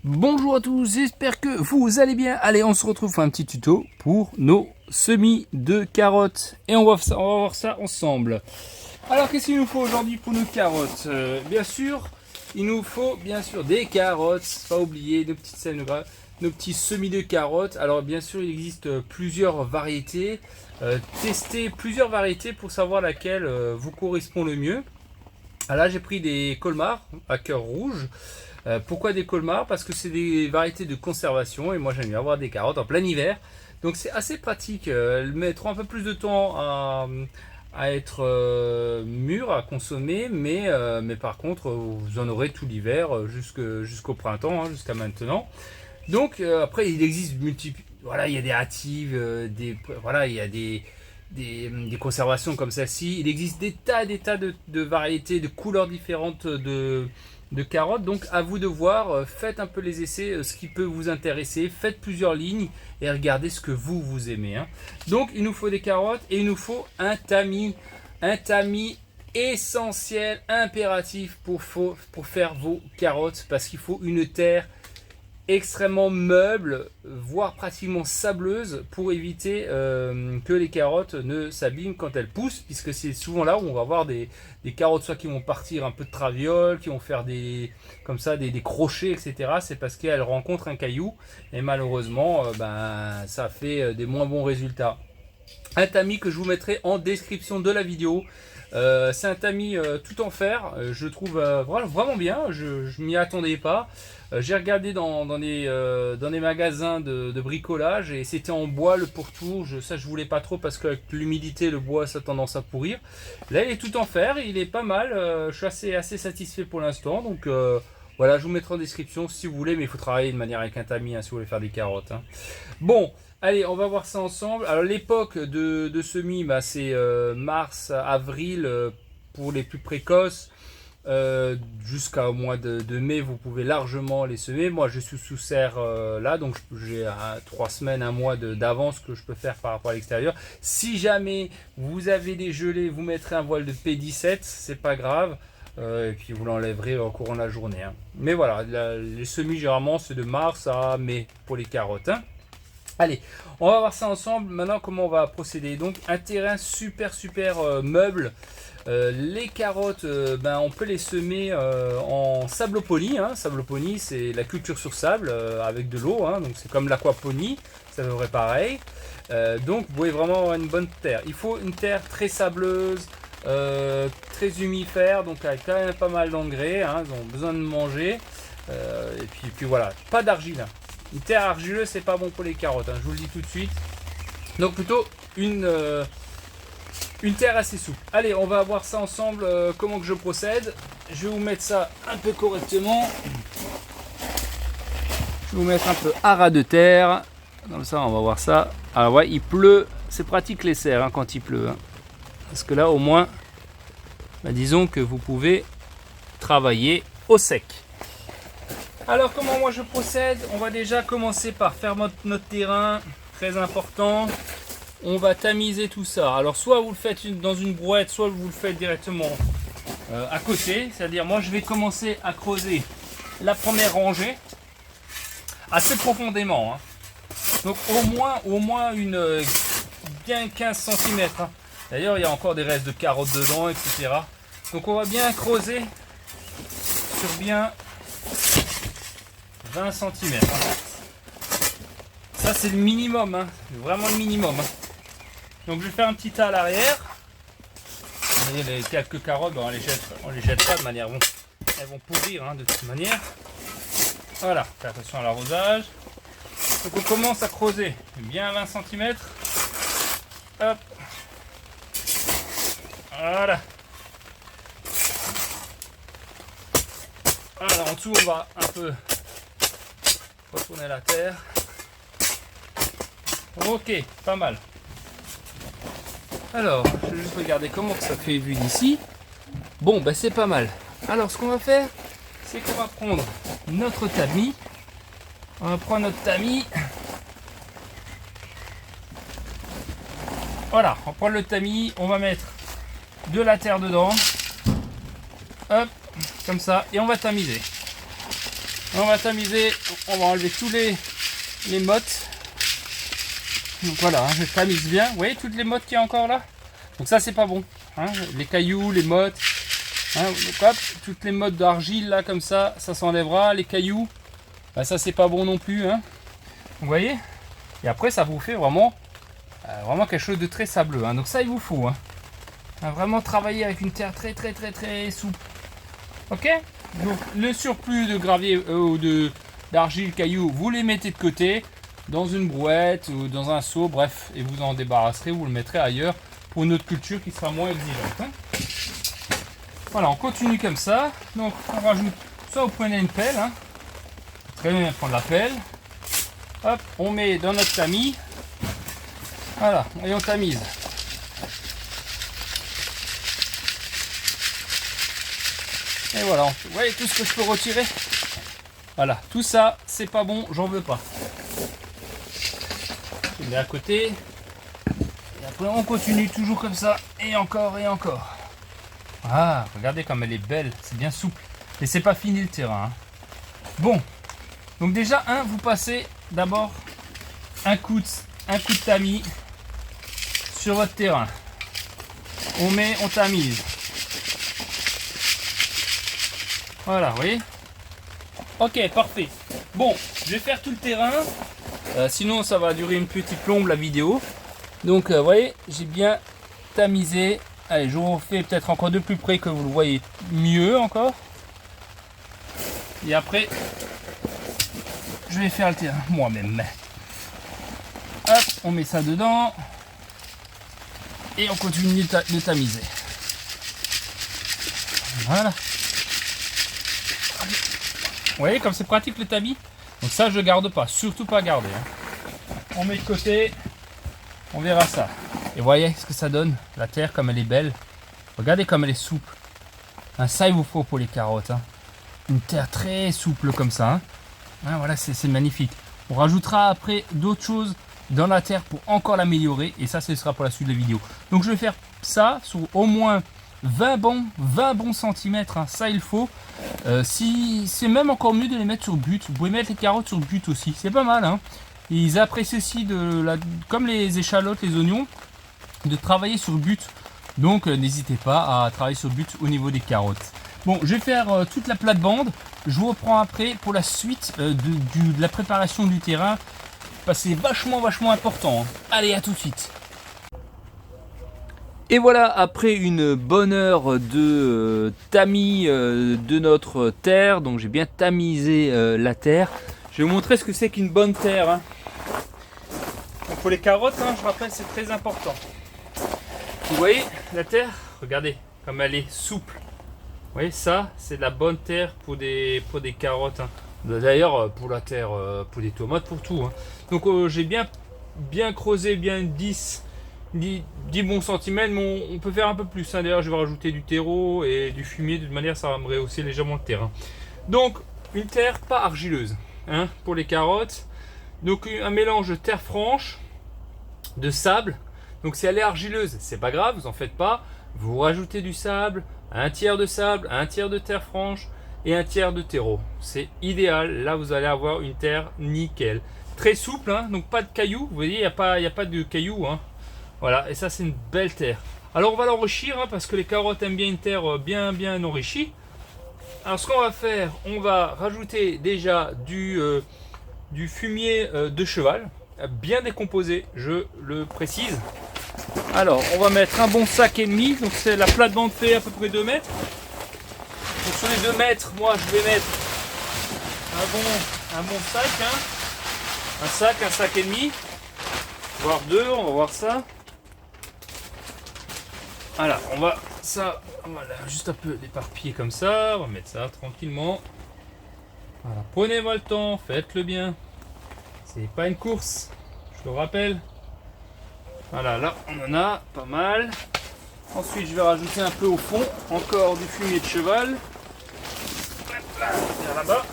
Bonjour à tous, j'espère que vous allez bien. Allez, on se retrouve pour un petit tuto pour nos semis de carottes. Et on va voir ça ensemble. Alors, qu'est-ce qu'il nous faut aujourd'hui pour nos carottes? Bien sûr, il nous faut bien sûr des carottes. Pas oublier nos petites nos petits semis de carottes. Alors, bien sûr, il existe plusieurs variétés. Testez plusieurs variétés pour savoir laquelle vous correspond le mieux. Alors là, j'ai pris des colmars à cœur rouge. Pourquoi des colmars? Parce que c'est des variétés de conservation et moi j'aime bien avoir des carottes en plein hiver. Donc c'est assez pratique. Elles mettront un peu plus de temps à être mûres, à consommer, mais par contre vous en aurez tout l'hiver jusqu'au printemps, hein, jusqu'à maintenant. Donc après il existe voilà, il y a des hâtives, voilà, il y a des conservations comme celle-ci. Il existe des tas de variétés, de couleurs différentes de carottes. Donc à vous de voir, faites un peu les essais, ce qui peut vous intéresser. Faites plusieurs lignes et regardez ce que vous aimez. Hein. Donc il nous faut des carottes et il nous faut un tamis. Un tamis essentiel, impératif pour faire vos carottes parce qu'il faut une terre extrêmement meuble, voire pratiquement sableuse pour éviter que les carottes ne s'abîment quand elles poussent, puisque c'est souvent là où on va avoir des carottes soit qui vont partir un peu de traviole, qui vont faire comme ça des crochets, etc. C'est parce qu'elles rencontrent un caillou et malheureusement ça fait des moins bons résultats. Un tamis que je vous mettrai en description de la vidéo. C'est un tamis tout en fer, je trouve vraiment bien, je m'y attendais pas. J'ai regardé dans des magasins de bricolage et c'était en bois le pourtour. Ça je voulais pas trop parce qu'avec l'humidité le bois ça a tendance à pourrir. Là il est tout en fer, il est pas mal, je suis assez satisfait pour l'instant. Donc voilà, je vous mettrai en description si vous voulez, mais il faut travailler de manière avec un tamis hein, si vous voulez faire des carottes. Hein. Bon, allez, on va voir ça ensemble. Alors l'époque de semis, c'est mars, avril pour les plus précoces. Jusqu'au mois de mai, vous pouvez largement les semer. Moi, je suis sous serre là, donc j'ai 3 semaines, un mois d'avance que je peux faire par rapport à l'extérieur. Si jamais vous avez des gelées, vous mettrez un voile de P17, c'est pas grave. Et puis vous l'enlèverez au courant de la journée. Hein. Mais voilà, les semis généralement c'est de mars à mai pour les carottes. Hein. Allez, on va voir ça ensemble. Maintenant, comment on va procéder? Donc, un terrain super meuble. Les carottes, on peut les semer en sabloponie. Hein. Sabloponie, c'est la culture sur sable avec de l'eau. Hein. Donc, c'est comme l'aquaponie, ça devrait pareil. Donc, vous pouvez vraiment avoir une bonne terre. Il faut une terre très sableuse, très humifère, donc avec quand même pas mal d'engrais. Hein. Ils ont besoin de manger. Et puis voilà, pas d'argile. Hein. Une terre argileuse, c'est pas bon pour les carottes, hein, je vous le dis tout de suite. Donc plutôt une terre assez souple. Allez, on va voir ça ensemble, comment que je procède. Je vais vous mettre ça un peu correctement. Je vais vous mettre un peu à ras de terre. Comme ça, on va voir ça. Alors ouais, il pleut. C'est pratique les serres hein, quand il pleut. Hein. Parce que là, au moins, disons que vous pouvez travailler au sec. Alors comment moi je procède? On va déjà commencer par faire notre terrain, très important. On va tamiser tout ça. Alors soit vous le faites dans une brouette, soit vous le faites directement à côté. C'est-à-dire moi je vais commencer à creuser la première rangée assez profondément. Hein. Donc au moins bien 15 cm. Hein. D'ailleurs il y a encore des restes de carottes dedans, etc. Donc on va bien creuser sur bien 20 cm. Ça c'est le minimum, hein. Vraiment le minimum. Hein. Donc je vais faire un petit tas à l'arrière. Les quelques carottes, on les jette pas de manière bon. Elles vont pourrir hein, de toute manière. Voilà, faites attention à l'arrosage. Donc on commence à creuser bien 20 cm. Hop. Voilà. Alors en dessous on va un peu retourner la terre. Ok, pas mal. Alors, je vais juste regarder comment ça fait vu d'ici. Bon, c'est pas mal. Alors, ce qu'on va faire, c'est qu'on va prendre notre tamis. On va prendre notre tamis. Voilà, on prend le tamis. On va mettre de la terre dedans. Hop, comme ça. Et on va tamiser. On va tamiser, on va enlever tous les mottes. Donc voilà, hein, je tamise bien. Vous voyez toutes les mottes qu'il y a encore là? Donc ça c'est pas bon. Hein, les cailloux, les mottes. Hein, donc hop, toutes les mottes d'argile là comme ça s'enlèvera. Les cailloux, bah, ça c'est pas bon non plus. Hein. Vous voyez? Et après ça vous fait vraiment quelque chose de très sableux. Hein. Donc ça il vous faut. Hein. Vraiment travailler avec une terre très souple. Ok? Donc le surplus de gravier ou d'argile, cailloux, vous les mettez de côté dans une brouette ou dans un seau, bref, et vous en débarrasserez, vous le mettrez ailleurs pour une autre culture qui sera moins exigeante. Hein. Voilà, on continue comme ça. Donc on rajoute, soit vous prenez une pelle, hein. Très bien prendre la pelle. Hop, on met dans notre tamis. Voilà, et on tamise. Et voilà, vous voyez tout ce que je peux retirer. Voilà, tout ça, c'est pas bon, j'en veux pas. Je mets à côté. Et après, on continue toujours comme ça, et encore et encore. Ah, regardez comme elle est belle, c'est bien souple. Et c'est pas fini le terrain. Hein. Bon, donc déjà, vous passez d'abord un coup de tamis sur votre terrain. On tamise. Voilà, vous voyez? Ok, parfait. Bon, je vais faire tout le terrain. Sinon, ça va durer une petite plombe la vidéo. Donc, vous voyez, j'ai bien tamisé. Allez, je vous refais peut-être encore de plus près que vous le voyez mieux encore. Et après, je vais faire le terrain moi-même. Hop, on met ça dedans. Et on continue de tamiser. Voilà. Vous voyez comme c'est pratique le tamis. Donc ça je garde pas, surtout pas garder. Hein. On met de côté, on verra ça. Et voyez ce que ça donne, la terre comme elle est belle. Regardez comme elle est souple. Hein, ça il vous faut pour les carottes. Hein. Une terre très souple comme ça. Hein. Hein, voilà, c'est magnifique. On rajoutera après d'autres choses dans la terre pour encore l'améliorer. Et ça, ce sera pour la suite de la vidéo. Donc je vais faire ça sur au moins 20 bons centimètres, hein, ça il faut. Si c'est même encore mieux de les mettre sur butte. Vous pouvez mettre les carottes sur butte aussi, c'est pas mal. Hein. Ils apprécient aussi comme les échalotes, les oignons, de travailler sur butte. Donc n'hésitez pas à travailler sur butte au niveau des carottes. Bon, je vais faire toute la plate-bande. Je vous reprends après pour la suite de la préparation du terrain. Parce que c'est vachement important. Hein. Allez, à tout de suite. Et voilà, après une bonne heure de tamis de notre terre, donc j'ai bien tamisé la terre. Je vais vous montrer ce que c'est qu'une bonne terre. Hein. Donc pour les carottes, hein, je rappelle, c'est très important. Vous voyez la terre, regardez comme elle est souple. Vous voyez ça, c'est de la bonne terre pour des carottes. Hein. D'ailleurs pour la terre, pour des tomates, pour tout. Hein. Donc j'ai bien creusé, bien 10 bons centimètres, mais on peut faire un peu plus. Hein. D'ailleurs, je vais rajouter du terreau et du fumier. De toute manière, ça va me rehausser légèrement le terrain. Donc, une terre pas argileuse hein, pour les carottes. Donc, un mélange de terre franche, de sable. Donc, si elle est argileuse, c'est pas grave, vous en faites pas. Vous rajoutez du sable, un tiers de sable, un tiers de terre franche et un tiers de terreau. C'est idéal. Là, vous allez avoir une terre nickel. Très souple, hein, donc pas de cailloux. Vous voyez, il n'y a pas de cailloux. Hein. Voilà, et ça c'est une belle terre. Alors on va l'enrichir hein, parce que les carottes aiment bien une terre bien enrichie. Alors ce qu'on va faire, on va rajouter déjà du fumier de cheval, bien décomposé, je le précise. Alors on va mettre un bon sac et demi, donc c'est la plate-bande fait à peu près 2 mètres. Donc sur les 2 mètres, moi je vais mettre un bon sac, hein. Un sac et demi, voire 2, on va voir ça. Voilà, on va juste un peu l'éparpiller comme ça, on va mettre ça tranquillement. Voilà, prenez-moi le temps, faites-le bien. C'est pas une course, je le rappelle. Voilà, là on en a pas mal. Ensuite, je vais rajouter un peu au fond, encore du fumier de cheval. Vers là-bas.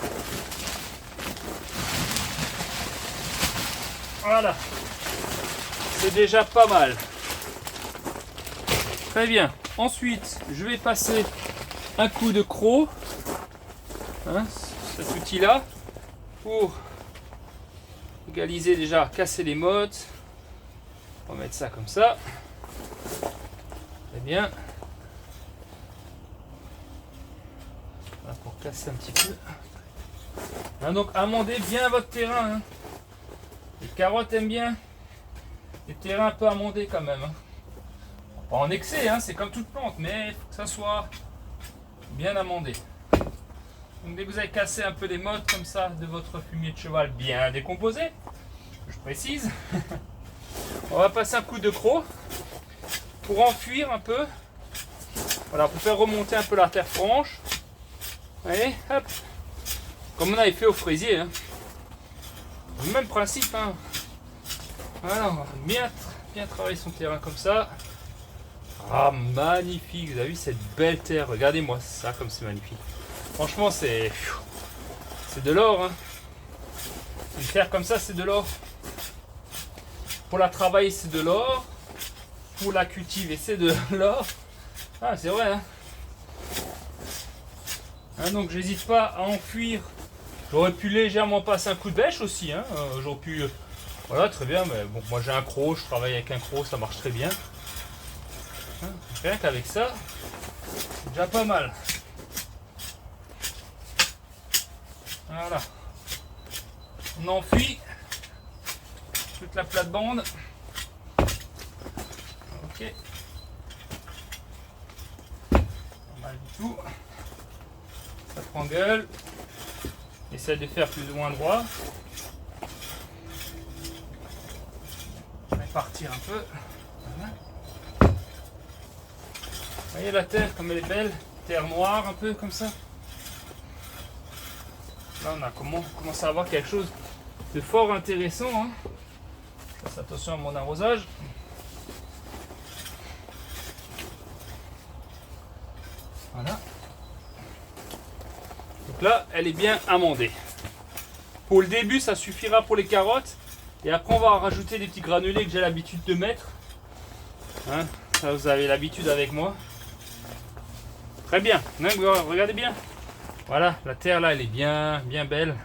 Voilà, c'est déjà pas mal. Très bien. Ensuite, je vais passer un coup de croc, hein, cet outil-là. pour égaliser, déjà casser les mottes. On va mettre ça comme ça. Très bien. Voilà, pour casser un petit peu. Hein, donc amendez bien votre terrain. Hein. Les carottes aiment bien les terrains un peu amendés quand même. Hein. Pas en excès, hein, c'est comme toute plante, mais il faut que ça soit bien amendé. Donc dès que vous avez cassé un peu les mottes comme ça de votre fumier de cheval bien décomposé, je précise, on va passer un coup de croc pour enfuir un peu. Voilà, pour faire remonter un peu la terre franche. Allez, hop, comme on avait fait au fraisier. Hein. Le même principe. Hein. Voilà, on va bien travailler son terrain comme ça. Ah, magnifique, vous avez vu cette belle terre. Regardez-moi ça, comme c'est magnifique. Franchement, c'est de l'or. Hein. Une terre comme ça, c'est de l'or. Pour la travailler, c'est de l'or. Pour la cultiver, c'est de l'or. Ah, c'est vrai. Hein. Hein, donc, j'hésite pas à enfuir. J'aurais pu légèrement passer un coup de bêche aussi. Hein. J'aurais pu. Voilà, très bien. Mais bon, moi j'ai un croc, je travaille avec un croc, ça marche très bien. Hein, rien qu'avec ça, c'est déjà pas mal. Voilà. On enfuit toute la plate-bande. Ok. Pas mal du tout. Ça prend gueule. Essaye de faire plus ou moins droit. Je vais partir un peu. Voilà. Vous voyez la terre comme elle est belle, terre noire un peu comme ça. Là on a commencé à avoir quelque chose de fort intéressant. Hein. Je fasse attention à mon arrosage. Voilà. Donc là elle est bien amendée. Pour le début ça suffira pour les carottes. Et après on va rajouter des petits granulés que j'ai l'habitude de mettre. Hein, ça vous avez l'habitude avec moi. Très bien, regardez bien. Voilà, la terre là, elle est bien belle.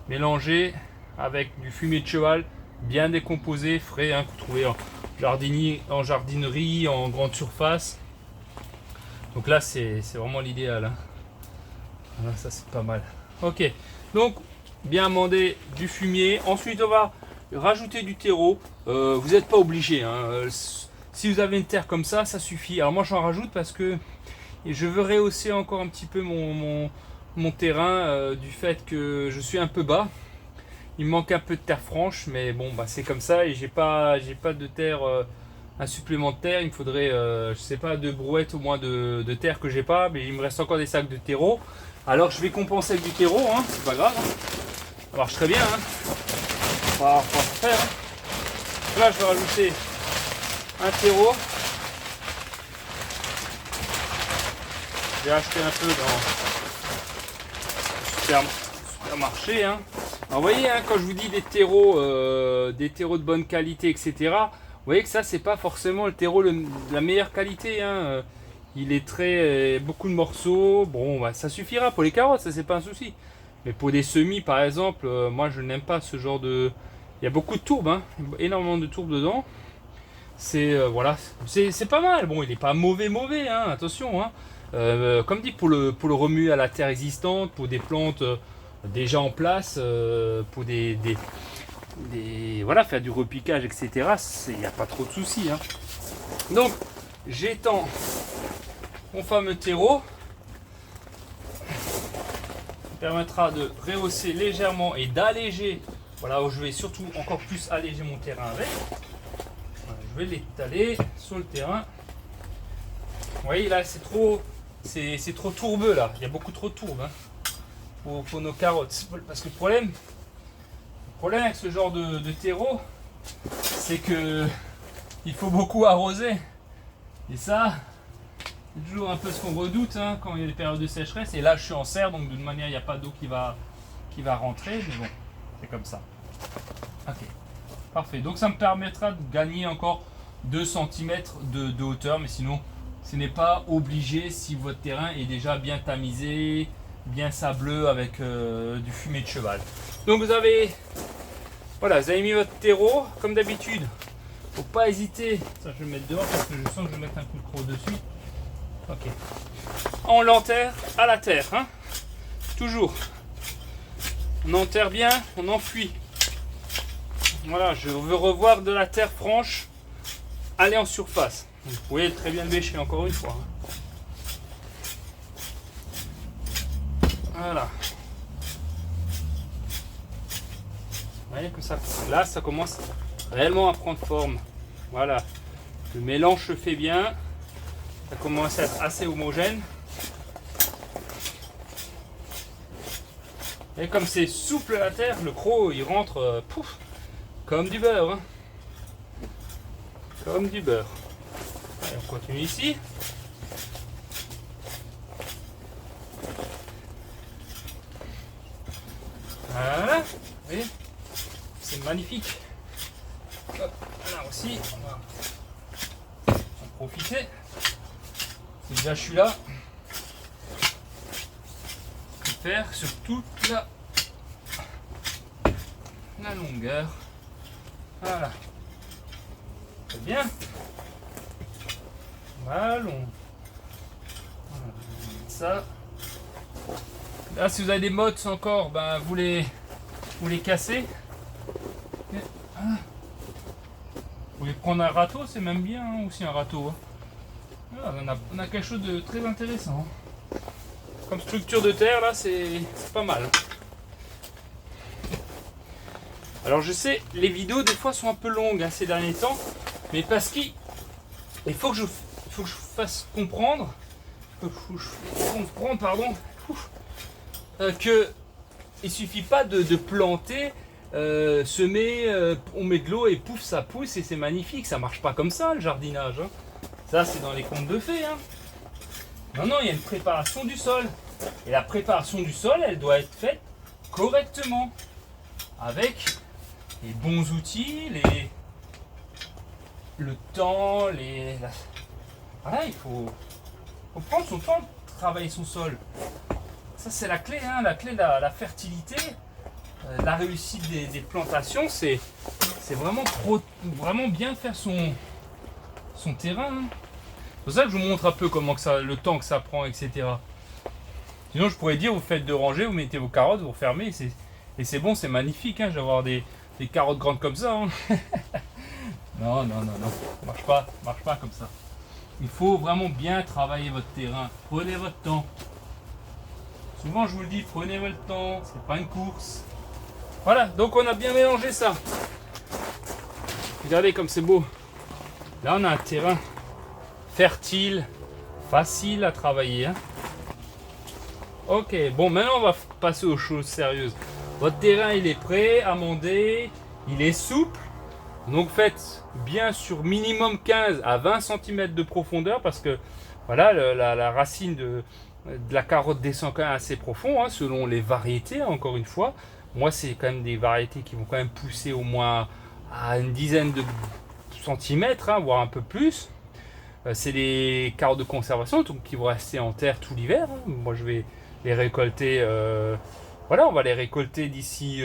Mélangée avec du fumier de cheval, bien décomposé, frais, hein, que vous trouvez en jardinerie, en grande surface. Donc là, c'est vraiment l'idéal. Hein. Voilà, ça c'est pas mal. Ok, donc bien amender du fumier. Ensuite, on va rajouter du terreau. Vous n'êtes pas obligé. Hein. Si vous avez une terre comme ça suffit. Alors moi, j'en rajoute parce que et je veux rehausser encore un petit peu mon terrain du fait que je suis un peu bas. Il me manque un peu de terre franche, mais bon, bah, c'est comme ça et j'ai pas de terre, un supplément de terre. Il me faudrait, je sais pas, 2 brouettes au moins de terre que j'ai pas, mais il me reste encore des sacs de terreau. Alors je vais compenser avec du terreau, hein, c'est pas grave. Hein. Ça marche très bien. Hein. On va faire. Hein. Là, je vais rajouter un terreau. J'ai acheté un peu dans le supermarché. Hein. Alors, vous voyez, hein, quand je vous dis des terreaux de bonne qualité, etc., vous voyez que ça, c'est pas forcément le terreau de la meilleure qualité. Hein. Il est beaucoup de morceaux. Bon, bah, ça suffira pour les carottes, ça, c'est pas un souci. Mais pour des semis, par exemple, moi, je n'aime pas ce genre de... Il y a beaucoup de tourbes, hein, énormément de tourbes dedans. Voilà, c'est pas mal. Bon, il n'est pas mauvais, hein, attention. Hein. Comme dit, pour le remuer à la terre existante, pour des plantes déjà en place, pour voilà, faire du repiquage, etc. Il n'y a pas trop de soucis. Hein. Donc, j'étends mon fameux terreau. Ça permettra de rehausser légèrement et d'alléger. Voilà, où je vais surtout encore plus alléger mon terrain avec. Voilà, je vais l'étaler sur le terrain. Vous voyez, là, c'est trop tourbeux là, il y a beaucoup trop de tourbes hein, pour nos carottes. Parce que le problème avec ce genre de terreau, c'est que il faut beaucoup arroser. Et ça, c'est toujours un peu ce qu'on redoute hein, quand il y a des périodes de sécheresse. Et là, je suis en serre, donc d'une manière, il n'y a pas d'eau qui va rentrer. Mais bon, c'est comme ça. Ok, parfait. Donc ça me permettra de gagner encore 2 cm de hauteur, mais sinon, ce n'est pas obligé si votre terrain est déjà bien tamisé, bien sableux avec du fumier de cheval. Donc vous avez, voilà, vous avez mis votre terreau comme d'habitude. Faut pas hésiter, ça je vais le mettre dehors parce que je sens que je vais mettre un coup de croc dessus. Ok. On l'enterre à la terre, hein. Toujours. On enterre bien, on enfuit. Voilà, je veux revoir de la terre franche aller en surface. Vous pouvez très bien le bêcher encore une fois. Voilà. Vous voyez que ça, là, ça commence réellement à prendre forme. Voilà. Le mélange se fait bien. Ça commence à être assez homogène. Et comme c'est souple la terre, le croc il rentre pouf, comme du beurre. Hein. Comme du beurre. Allez, on continue ici. Voilà. Vous voyez, c'est magnifique. Hop, là aussi, on va en profiter. Si déjà je suis là, je vais faire sur toute la longueur. Voilà. Très bien. Allons. Voilà. Ça. Là, si vous avez des mottes encore, ben, vous les cassez. Vous pouvez prendre un râteau, c'est même bien, hein, aussi un râteau. Hein. Voilà, on a quelque chose de très intéressant. Comme structure de terre, là, c'est pas mal. Alors, je sais, les vidéos, des fois, sont un peu longues hein, ces derniers temps. Mais parce qu'il faut que je fasse comprendre, que il suffit pas de planter, semer, on met de l'eau et pouf ça pousse et c'est magnifique. Ça marche pas comme ça le jardinage. Hein. Ça c'est dans les contes de fées. Hein. Non, il y a une préparation du sol. Et la préparation du sol, elle doit être faite correctement. Avec les bons outils, le temps, voilà, il faut prendre son temps de travailler son sol. Ça c'est la clé, hein, la clé de la fertilité, la réussite des plantations, c'est vraiment bien faire son terrain. Hein. C'est pour ça que je vous montre un peu comment le temps que ça prend, etc. Sinon je pourrais dire vous faites 2 rangées, vous mettez vos carottes, vous refermez et c'est bon, c'est magnifique. Hein, je vais avoir des carottes grandes comme ça. Hein. Non, marche pas comme ça. Il faut vraiment bien travailler votre terrain. Prenez votre temps. Souvent je vous le dis, prenez votre temps, c'est pas une course. Voilà, donc on a bien mélangé ça. Regardez comme c'est beau. Là on a un terrain fertile, facile à travailler. Hein. Ok, bon maintenant on va passer aux choses sérieuses. Votre terrain il est prêt, amendé, il est souple. Donc faites bien sûr minimum 15 à 20 cm de profondeur parce que voilà la racine de la carotte descend quand même assez profond hein, selon les variétés encore une fois. Moi c'est quand même des variétés qui vont quand même pousser au moins à une dizaine de centimètres hein, voire un peu plus. C'est des carottes de conservation donc qui vont rester en terre tout l'hiver. Hein. Moi je vais les récolter voilà on va les récolter d'ici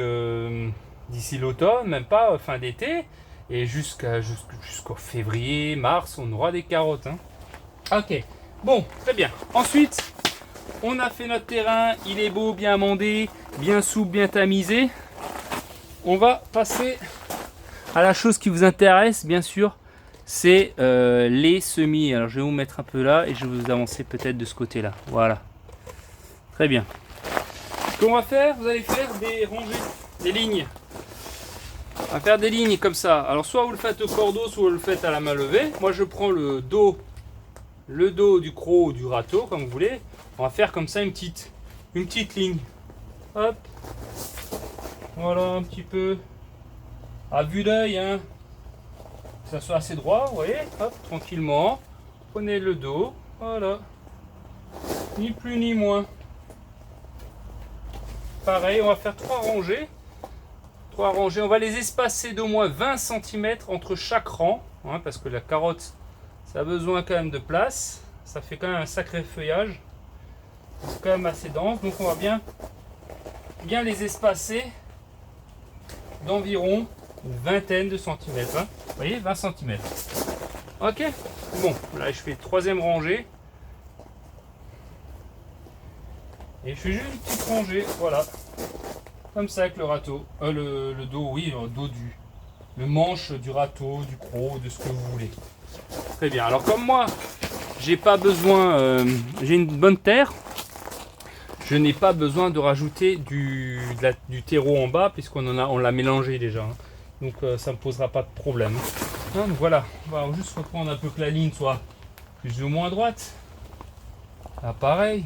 l'automne, même pas fin d'été. Et jusqu'au février, mars, on aura des carottes. Hein. Ok, bon, très bien. Ensuite, on a fait notre terrain. Il est beau, bien amendé, bien souple, bien tamisé. On va passer à la chose qui vous intéresse, bien sûr. C'est les semis. Alors, je vais vous mettre un peu là et je vais vous avancer peut-être de ce côté-là. Voilà. Très bien. Ce qu'on va faire, vous allez faire des rangées, des lignes. On va faire des lignes comme ça. Alors soit vous le faites au cordeau, soit vous le faites à la main levée. Moi je prends le dos du croc ou du râteau, comme vous voulez. On va faire comme ça une petite ligne. Hop. Voilà un petit peu. À vue d'œil, hein. Que ça soit assez droit, vous voyez. Hop, tranquillement. Prenez le dos. Voilà. Ni plus ni moins. Pareil, on va faire 3 rangées. On va les espacer d'au moins 20 cm entre chaque rang, hein, parce que la carotte, ça a besoin quand même de place. Ça fait quand même un sacré feuillage. C'est quand même assez dense, donc on va bien les espacer d'environ une vingtaine de centimètres. Hein. Vous voyez, 20 cm. Ok. Bon, là je fais troisième rangée. Et je fais juste une petite rangée, voilà. Comme ça avec le râteau. Le dos, oui, le dos le manche du râteau, du croc, de ce que vous voulez. Très bien. Alors comme moi, j'ai pas besoin, j'ai une bonne terre. Je n'ai pas besoin de rajouter du terreau en bas puisqu'on l'a mélangé déjà. Hein. Donc ça ne me posera pas de problème. Hein, donc voilà, on va juste reprendre un peu que la ligne soit plus ou moins droite. Là pareil.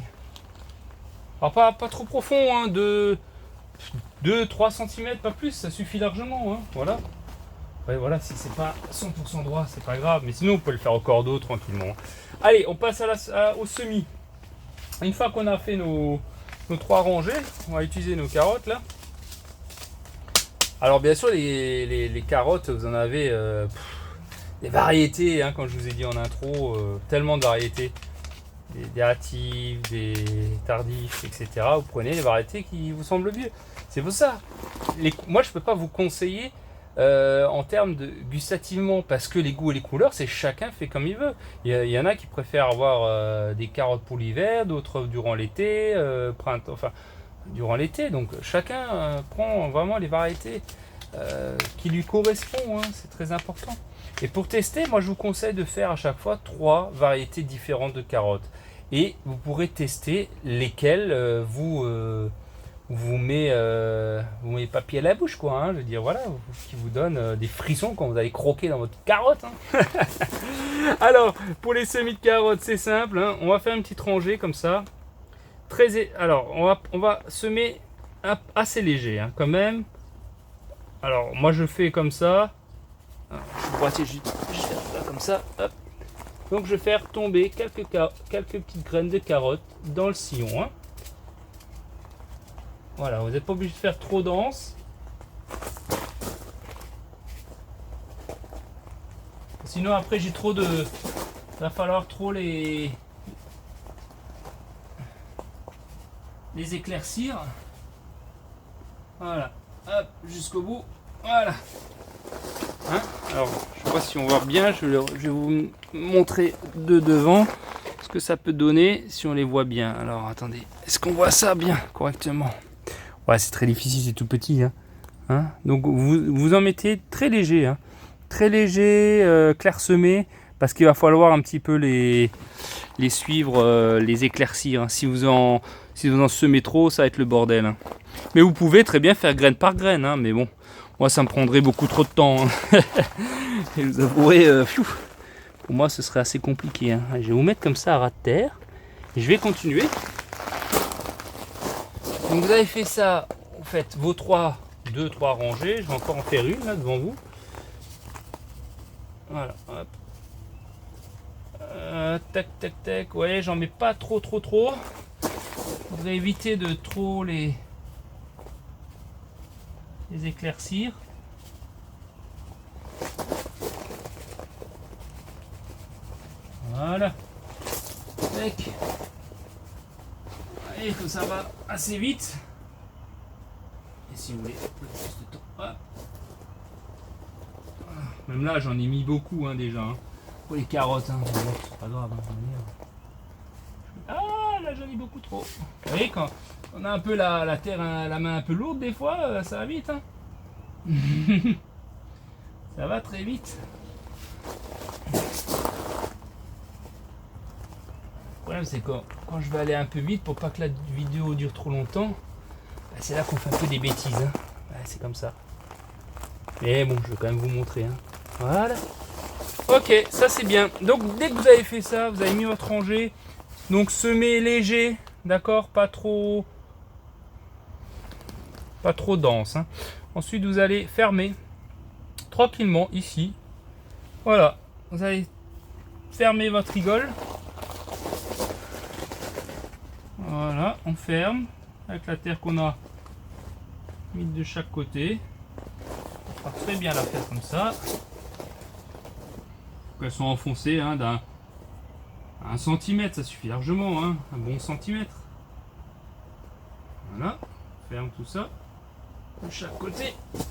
Alors pas trop profond, hein, de 2-3 cm, pas plus, ça suffit largement. Hein, voilà. Ouais, voilà, si c'est pas 100% droit, c'est pas grave. Mais sinon on peut le faire au cordeau tranquillement. Allez, on passe au semis. Une fois qu'on a fait nos 3 rangées, on va utiliser nos carottes là. Alors bien sûr les carottes, vous en avez des variétés, hein, comme je vous ai dit en intro, tellement de variétés. Des hâtives, des tardifs, etc. Vous prenez les variétés qui vous semblent mieux. C'est pour ça. Moi je ne peux pas vous conseiller en termes de gustativement, parce que les goûts et les couleurs, c'est chacun fait comme il veut. Il y en a qui préfèrent avoir des carottes pour l'hiver, d'autres durant l'été, printemps, enfin durant l'été. Donc chacun prend vraiment les variétés qui lui correspondent. Hein, c'est très important. Et pour tester, moi je vous conseille de faire à chaque fois 3 variétés différentes de carottes. Et vous pourrez tester lesquelles vous met papier à la bouche, quoi. Hein, je veux dire, voilà, qui vous donne des frissons quand vous allez croquer dans votre carotte. Hein. Alors, pour les semis de carottes, c'est simple. Hein, on va faire une petite rangée comme ça. Alors, on va semer assez léger, hein, quand même. Alors, moi je fais comme ça. Alors, je vais faire ça comme ça. Hop. Donc, je vais faire tomber quelques petites graines de carottes dans le sillon. Hein. Voilà, vous n'êtes pas obligé de faire trop dense. Sinon après j'ai trop de... Il va falloir trop les éclaircir. Voilà, hop, jusqu'au bout. Voilà. Hein, alors, je ne sais pas si on voit bien, je vais vous montrer de devant ce que ça peut donner si on les voit bien. Alors attendez, est-ce qu'on voit ça bien correctement? Ouais, c'est très difficile, c'est tout petit. Hein. Donc vous en mettez très léger. Hein. Très léger, clairsemé, parce qu'il va falloir un petit peu les suivre, les éclaircir. Hein. Si vous en semez trop, ça va être le bordel. Hein. Mais vous pouvez très bien faire graine par graine. Hein. Mais bon, moi ça me prendrait beaucoup trop de temps. Hein. Et vous avouerez, pour moi ce serait assez compliqué. Hein. Je vais vous mettre comme ça à ras de terre. Et je vais continuer. Donc vous avez fait ça, vous faites vos 2-3 rangées, je vais encore en faire une là devant vous. Voilà, hop. Tac, tac, tac, vous voyez, j'en mets pas trop. Vous allez éviter de trop les éclaircir. Voilà. Tac. Et que ça va assez vite. Et si vous voulez plus de temps, hop. Même là j'en ai mis beaucoup hein, déjà. Hein. Pour les carottes, hein. C'est pas grave. Hein. Ah là j'en ai beaucoup trop. Vous voyez quand on a un peu la terre, la main un peu lourde des fois, ça va vite. Hein. Ça va très vite. Le problème c'est quand je vais aller un peu vite pour pas que la vidéo dure trop longtemps, c'est là qu'on fait un peu des bêtises. Hein. Ouais, c'est comme ça. Mais bon, je vais quand même vous montrer. Hein. Voilà. Ok, ça c'est bien. Donc dès que vous avez fait ça, vous avez mis votre rangée. Donc semer léger, d'accord, pas trop dense. Hein. Ensuite vous allez fermer tranquillement ici. Voilà, vous allez fermer votre rigole. Voilà, on ferme avec la terre qu'on a mise de chaque côté. On va très bien la faire comme ça. Elles sont enfoncées hein, d'un 1 cm, ça suffit largement, hein, un bon centimètre. ferme tout ça de chaque côté. Hop.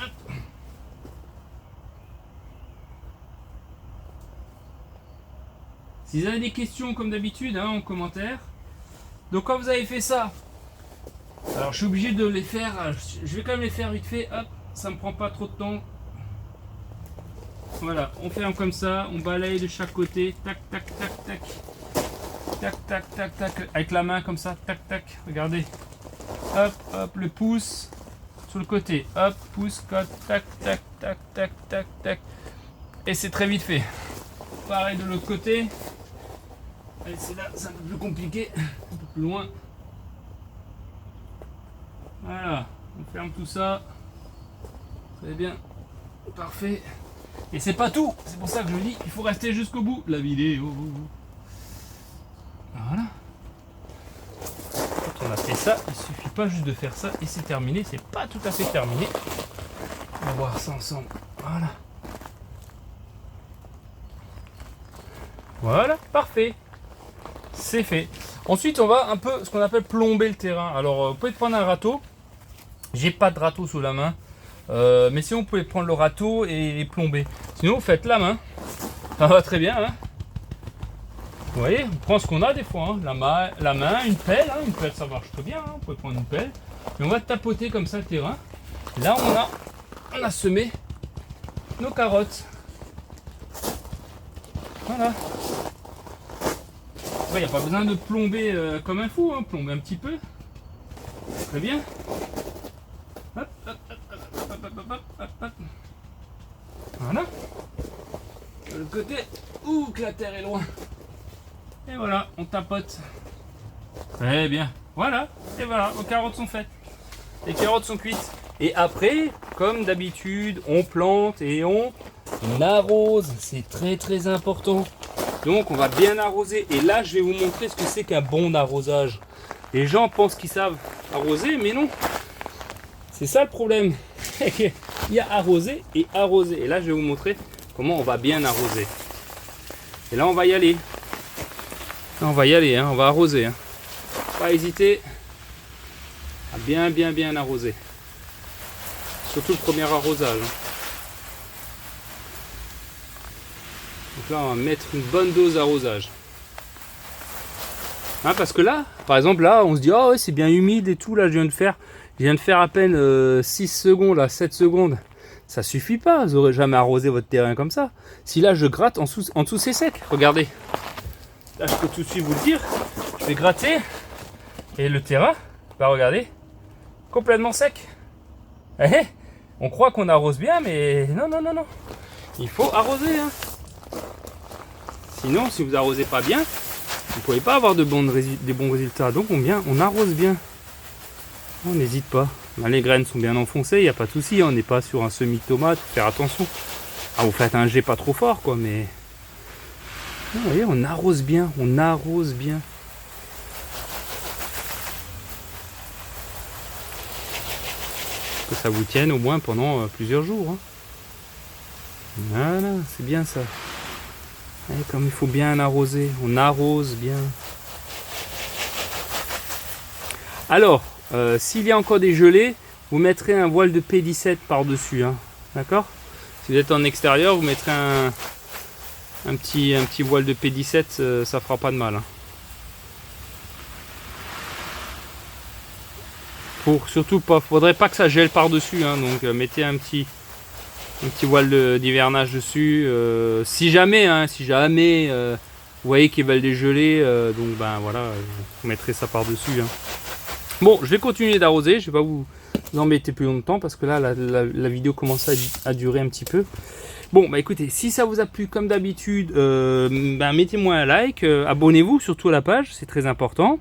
Si vous avez des questions comme d'habitude hein, en commentaire. Donc quand vous avez fait ça, alors je suis obligé de les faire, je vais quand même les faire vite fait, hop, ça me prend pas trop de temps. Voilà, on ferme comme ça, on balaye de chaque côté, tac tac tac tac, tac tac tac tac, avec la main comme ça, tac tac, regardez, hop hop, le pouce sur le côté, hop, pouce, tac tac tac tac tac tac tac, et c'est très vite fait. Pareil de l'autre côté. Allez, c'est là, c'est un peu plus compliqué, un peu plus loin. Voilà, on ferme tout ça. Très bien, parfait. Et c'est pas tout, c'est pour ça que je dis qu'il faut rester jusqu'au bout de la vidéo. Voilà. Quand on a fait ça, il suffit pas juste de faire ça et c'est terminé. C'est pas tout à fait terminé. On va voir ça ensemble. Voilà. Voilà, parfait. C'est fait. Ensuite, on va un peu ce qu'on appelle plomber le terrain. Alors, vous pouvez prendre un râteau. J'ai pas de râteau sous la main. Mais sinon, vous pouvez prendre le râteau et les plomber. Sinon, vous faites la main. Ça va très bien. Hein, vous voyez, on prend ce qu'on a des fois. Hein. La main, une pelle. Hein. Une pelle, ça marche très bien. Hein. Vous pouvez prendre une pelle. Et on va tapoter comme ça le terrain. Là, on a semé nos carottes. Voilà. Il n'y a pas besoin de plomber comme un fou, hein. Plomber un petit peu. Très bien. Hop, hop, hop, hop, hop, hop, hop, hop, hop. Voilà. De l'autre côté, ouh, que la terre est loin. Et voilà, on tapote. Très bien. Voilà, et voilà, nos carottes sont faites. Les carottes sont cuites. Et après, comme d'habitude, on plante et on arrose. C'est très très important. Donc on va bien arroser. Et là, je vais vous montrer ce que c'est qu'un bon arrosage. Les gens pensent qu'ils savent arroser, mais non. C'est ça le problème. Il y a arroser et arroser. Et là, je vais vous montrer comment on va bien arroser. Et là, on va y aller. Là, on va y aller, hein. On va arroser. Hein. Pas hésiter à bien arroser. Surtout le premier arrosage. Hein. Donc là, on va mettre une bonne dose d'arrosage. Hein, parce que là, par exemple, là, on se dit, oh ouais, c'est bien humide et tout. Là, je viens de faire à peine 6 secondes, là, 7 secondes. Ça suffit pas, vous n'aurez jamais arrosé votre terrain comme ça. Si là, je gratte, en dessous, c'est sec. Regardez. Là, je peux tout de suite vous le dire. Je vais gratter. Et le terrain, bah regardez, complètement sec. Eh, on croit qu'on arrose bien, mais non. Il faut arroser. Hein. Sinon, si vous arrosez pas bien, vous ne pouvez pas avoir des bons résultats. Donc on arrose bien. On n'hésite pas. Là, les graines sont bien enfoncées, il n'y a pas de souci. On n'est pas sur un semi-tomate, faut faire attention. Ah, vous faites un jet pas trop fort, quoi, mais... Vous voyez, on arrose bien, Que ça vous tienne au moins pendant plusieurs jours. Hein. Voilà, c'est bien ça. Et comme il faut bien arroser, on arrose bien. Alors, s'il y a encore des gelées, vous mettrez un voile de P17 par-dessus. Hein. D'accord? Si vous êtes en extérieur, vous mettrez un petit voile de P17, ça fera pas de mal. Hein. Surtout pas, faudrait pas que ça gèle par-dessus. Hein, donc mettez un petit voile d'hivernage dessus. Si jamais vous voyez qu'ils veulent dégeler, donc ben voilà, vous mettrez ça par-dessus. Hein. Bon, je vais continuer d'arroser, je vais pas vous embêter plus longtemps parce que là la vidéo commence à durer un petit peu. Bon, bah écoutez, si ça vous a plu comme d'habitude, mettez-moi un like, abonnez-vous surtout à la page, c'est très important.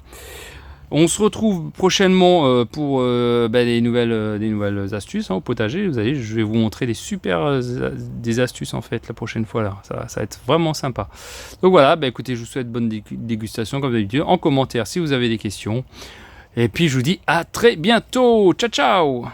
On se retrouve prochainement pour des nouvelles astuces hein, au potager. Vous allez, je vais vous montrer des astuces en fait la prochaine fois là. Ça va être vraiment sympa. Donc voilà, écoutez, je vous souhaite bonne dégustation comme d'habitude. En commentaire si vous avez des questions. Et puis je vous dis à très bientôt. Ciao ciao.